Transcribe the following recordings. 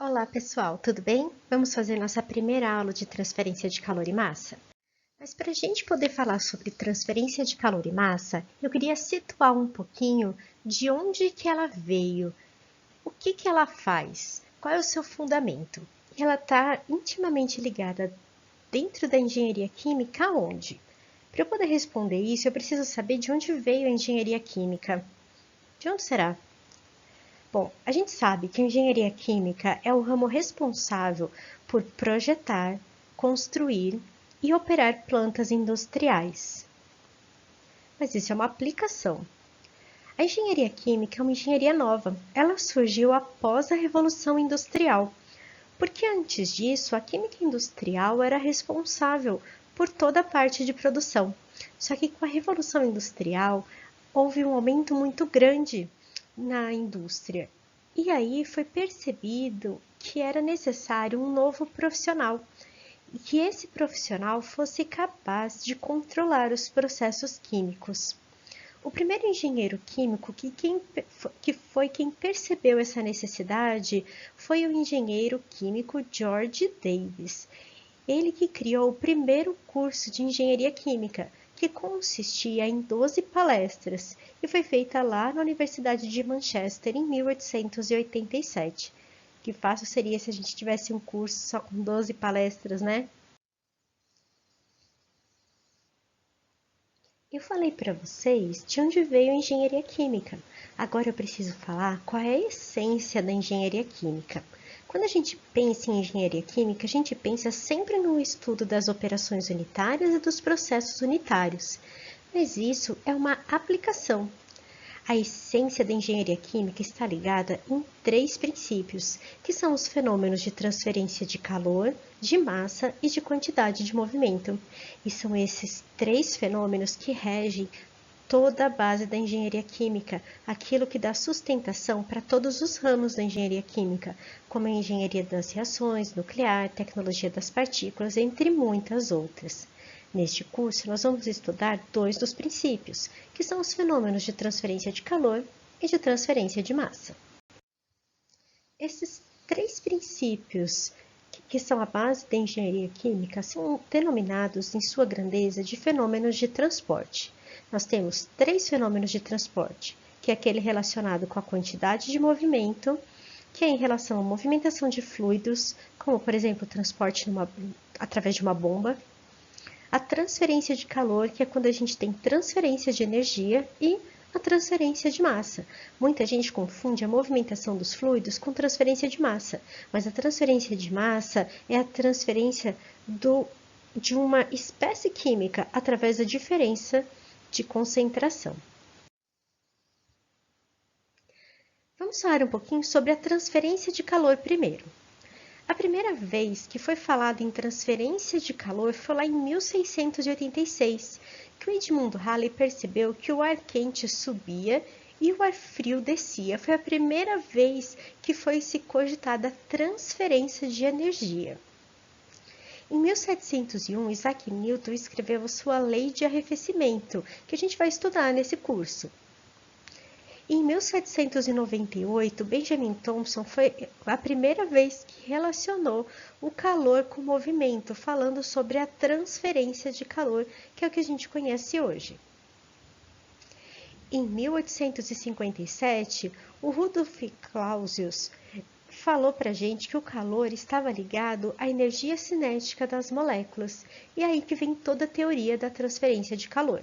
Olá pessoal, tudo bem? Vamos fazer nossa primeira aula de transferência de calor e massa? Mas para a gente poder falar sobre transferência de calor e massa, eu queria situar um pouquinho de onde que ela veio, o que ela faz, qual é o seu fundamento. E ela está intimamente ligada dentro da engenharia química aonde? Para eu poder responder isso, eu preciso saber de onde veio a engenharia química. De onde será? Bom, a gente sabe que a engenharia química é o ramo responsável por projetar, construir e operar plantas industriais. Mas isso é uma aplicação. A engenharia química é uma engenharia nova. Ela surgiu após a Revolução Industrial, porque antes disso a química industrial era responsável por toda a parte de produção. Só que com a Revolução Industrial houve um aumento muito grande na indústria. E aí foi percebido que era necessário um novo profissional e que esse profissional fosse capaz de controlar os processos químicos. O primeiro engenheiro químico que foi quem percebeu essa necessidade foi o engenheiro químico George Davis. Ele que criou o primeiro curso de engenharia química, que consistia em 12 palestras e foi feita lá na Universidade de Manchester em 1887. Que fácil seria se a gente tivesse um curso só com 12 palestras, né? Eu falei para vocês de onde veio a engenharia química. Agora eu preciso falar qual é a essência da engenharia química. Quando a gente pensa em engenharia química, a gente pensa sempre no estudo das operações unitárias e dos processos unitários. Mas isso é uma aplicação. A essência da engenharia química está ligada em três princípios, que são os fenômenos de transferência de calor, de massa e de quantidade de movimento. E são esses três fenômenos que regem toda a base da engenharia química, aquilo que dá sustentação para todos os ramos da engenharia química, como a engenharia das reações, nuclear, tecnologia das partículas, entre muitas outras. Neste curso, nós vamos estudar dois dos princípios, que são os fenômenos de transferência de calor e de transferência de massa. Esses três princípios, que são a base da engenharia química, são denominados, em sua grandeza, de fenômenos de transporte. Nós temos três fenômenos de transporte, que é aquele relacionado com a quantidade de movimento, que é em relação à movimentação de fluidos, como, por exemplo, o transporte através de uma bomba. A transferência de calor, que é quando a gente tem transferência de energia, e a transferência de massa. Muita gente confunde a movimentação dos fluidos com transferência de massa, mas a transferência de massa é a transferência de uma espécie química através da diferença de concentração. Vamos falar um pouquinho sobre a transferência de calor primeiro. A primeira vez que foi falado em transferência de calor foi lá em 1686, que o Edmund Halley percebeu que o ar quente subia e o ar frio descia. Foi a primeira vez que foi se cogitada a transferência de energia. Em 1701, Isaac Newton escreveu sua lei de arrefecimento, que a gente vai estudar nesse curso. Em 1798, Benjamin Thompson foi a primeira vez que relacionou o calor com o movimento, falando sobre a transferência de calor, que é o que a gente conhece hoje. Em 1857, o Rudolf Clausius falou para a gente que o calor estava ligado à energia cinética das moléculas, e é aí que vem toda a teoria da transferência de calor.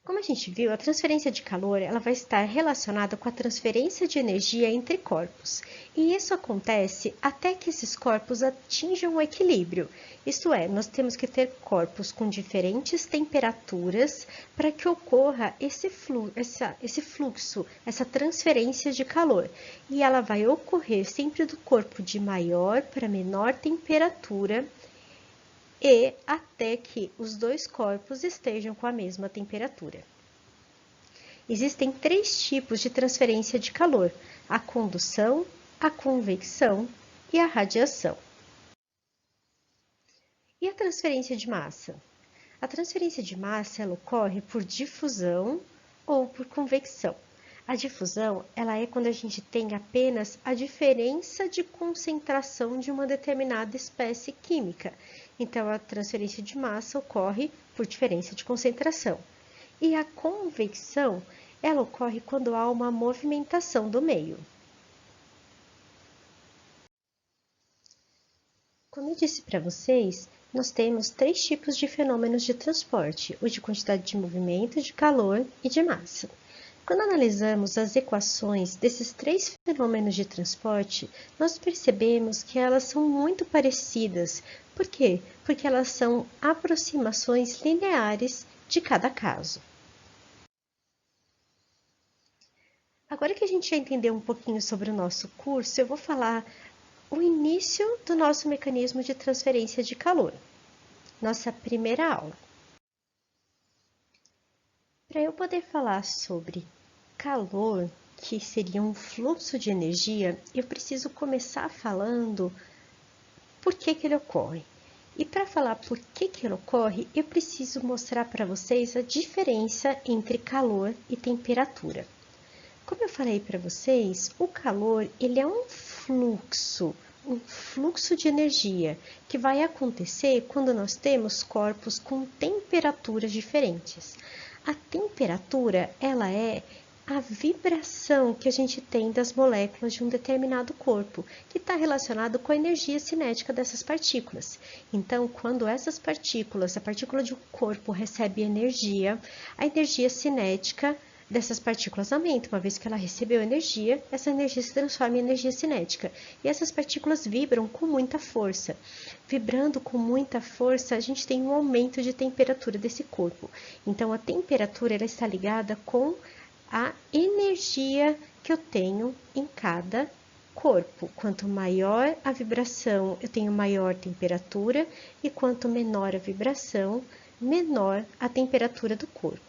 Como a gente viu, a transferência de calor ela vai estar relacionada com a transferência de energia entre corpos. E isso acontece até que esses corpos atinjam o equilíbrio. Isto é, nós temos que ter corpos com diferentes temperaturas para que ocorra esse fluxo, essa transferência de calor. E ela vai ocorrer sempre do corpo de maior para menor temperatura, e até que os dois corpos estejam com a mesma temperatura. Existem três tipos de transferência de calor: a condução, a convecção e a radiação. E a transferência de massa? A transferência de massa ela ocorre por difusão ou por convecção. A difusão, ela é quando a gente tem apenas a diferença de concentração de uma determinada espécie química. Então, a transferência de massa ocorre por diferença de concentração. E a convecção, ela ocorre quando há uma movimentação do meio. Como eu disse para vocês, nós temos três tipos de fenômenos de transporte: o de quantidade de movimento, de calor e de massa. Quando analisamos as equações desses três fenômenos de transporte, nós percebemos que elas são muito parecidas. Por quê? Porque elas são aproximações lineares de cada caso. Agora que a gente já entendeu um pouquinho sobre o nosso curso, eu vou falar o início do nosso mecanismo de transferência de calor, nossa primeira aula. Para eu poder falar sobre calor, que seria um fluxo de energia, eu preciso começar falando por que ele ocorre. E para falar por que ele ocorre, eu preciso mostrar para vocês a diferença entre calor e temperatura. Como eu falei para vocês, o calor ele é um fluxo de energia que vai acontecer quando nós temos corpos com temperaturas diferentes. A temperatura, ela é a vibração que a gente tem das moléculas de um determinado corpo, que está relacionado com a energia cinética dessas partículas. Então, quando essas partículas, a partícula de um corpo recebe energia, a energia cinética dessas partículas aumenta. Uma vez que ela recebeu energia, essa energia se transforma em energia cinética. E essas partículas vibram com muita força. Vibrando com muita força, a gente tem um aumento de temperatura desse corpo. Então, a temperatura ela está ligada com a energia que eu tenho em cada corpo. Quanto maior a vibração, eu tenho maior temperatura, e quanto menor a vibração, menor a temperatura do corpo.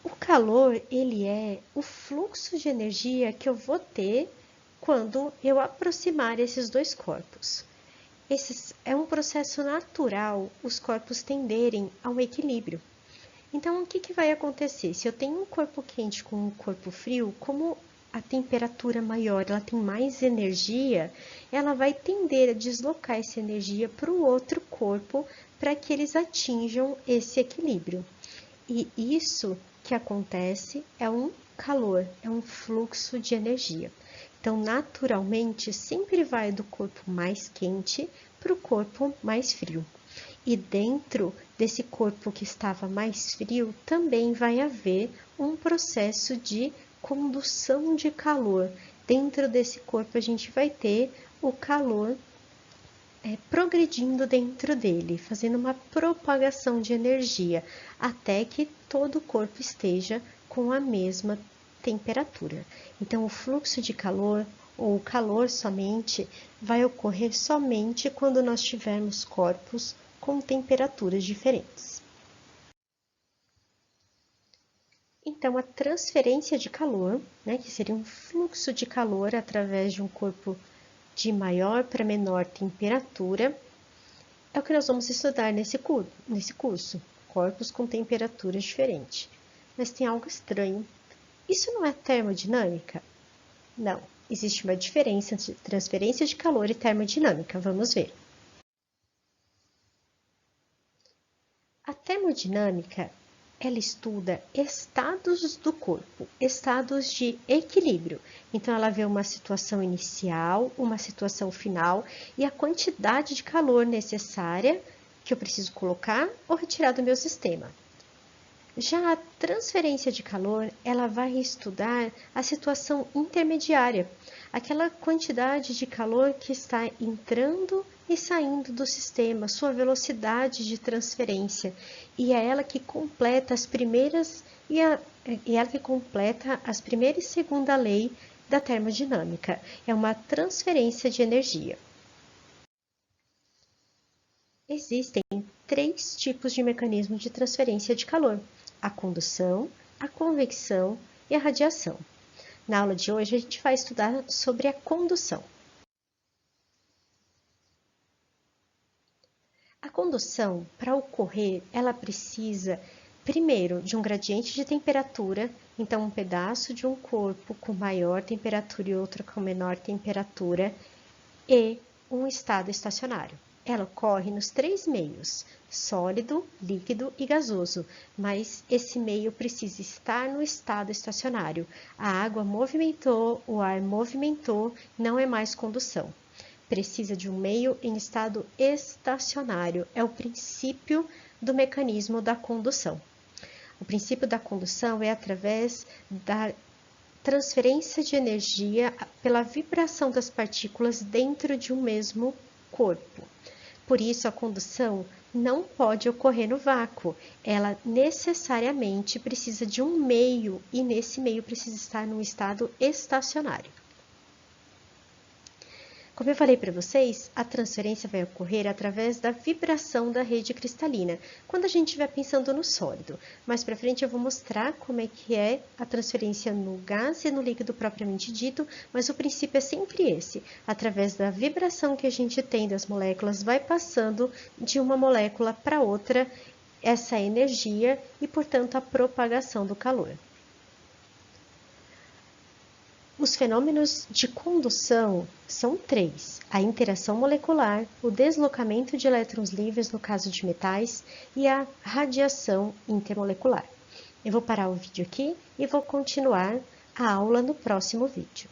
O calor, ele é o fluxo de energia que eu vou ter quando eu aproximar esses dois corpos. Esse é um processo natural, os corpos tenderem ao equilíbrio. Então, o que vai acontecer? Se eu tenho um corpo quente com um corpo frio, como a temperatura maior, ela tem mais energia, ela vai tender a deslocar essa energia para o outro corpo para que eles atinjam esse equilíbrio. E isso que acontece é um calor, é um fluxo de energia. Então, naturalmente, sempre vai do corpo mais quente para o corpo mais frio. E dentro desse corpo que estava mais frio, também vai haver um processo de condução de calor. Dentro desse corpo, a gente vai ter o calor progredindo dentro dele, fazendo uma propagação de energia, até que todo o corpo esteja com a mesma temperatura. Então, o fluxo de calor, ou o calor somente, vai ocorrer somente quando nós tivermos corpos com temperaturas diferentes. Então, a transferência de calor, que seria um fluxo de calor através de um corpo de maior para menor temperatura, é o que nós vamos estudar nesse curso, corpos com temperaturas diferentes. Mas tem algo estranho. Isso não é termodinâmica? Não, existe uma diferença entre transferência de calor e termodinâmica, vamos ver. A termodinâmica, ela estuda estados do corpo, estados de equilíbrio. Então, ela vê uma situação inicial, uma situação final e a quantidade de calor necessária que eu preciso colocar ou retirar do meu sistema. Já a transferência de calor, ela vai estudar a situação intermediária, aquela quantidade de calor que está entrando e saindo do sistema, sua velocidade de transferência, e é ela que completa as primeiras e segunda lei da termodinâmica. É uma transferência de energia. Existem três tipos de mecanismo de transferência de calor: a condução, a convecção e a radiação. Na aula de hoje, a gente vai estudar sobre a condução. A condução, para ocorrer, ela precisa, primeiro, de um gradiente de temperatura Então, um pedaço de um corpo com maior temperatura e outro com menor temperatura e um estado estacionário. Ela ocorre nos três meios: sólido, líquido e gasoso, mas esse meio precisa estar no estado estacionário. A água movimentou, o ar movimentou, não é mais condução. Precisa de um meio em estado estacionário. É o princípio do mecanismo da condução. O princípio da condução é através da transferência de energia pela vibração das partículas dentro de um mesmo corpo. Por isso, a condução não pode ocorrer no vácuo. Ela necessariamente precisa de um meio e nesse meio precisa estar num estado estacionário. Como eu falei para vocês, a transferência vai ocorrer através da vibração da rede cristalina, quando a gente estiver pensando no sólido. Mais para frente eu vou mostrar como é que é a transferência no gás e no líquido propriamente dito, mas o princípio é sempre esse. Através da vibração que a gente tem das moléculas, vai passando de uma molécula para outra essa energia e, portanto, a propagação do calor. Os fenômenos de condução são três: a interação molecular, o deslocamento de elétrons livres no caso de metais e a radiação intermolecular. Eu vou parar o vídeo aqui e vou continuar a aula no próximo vídeo.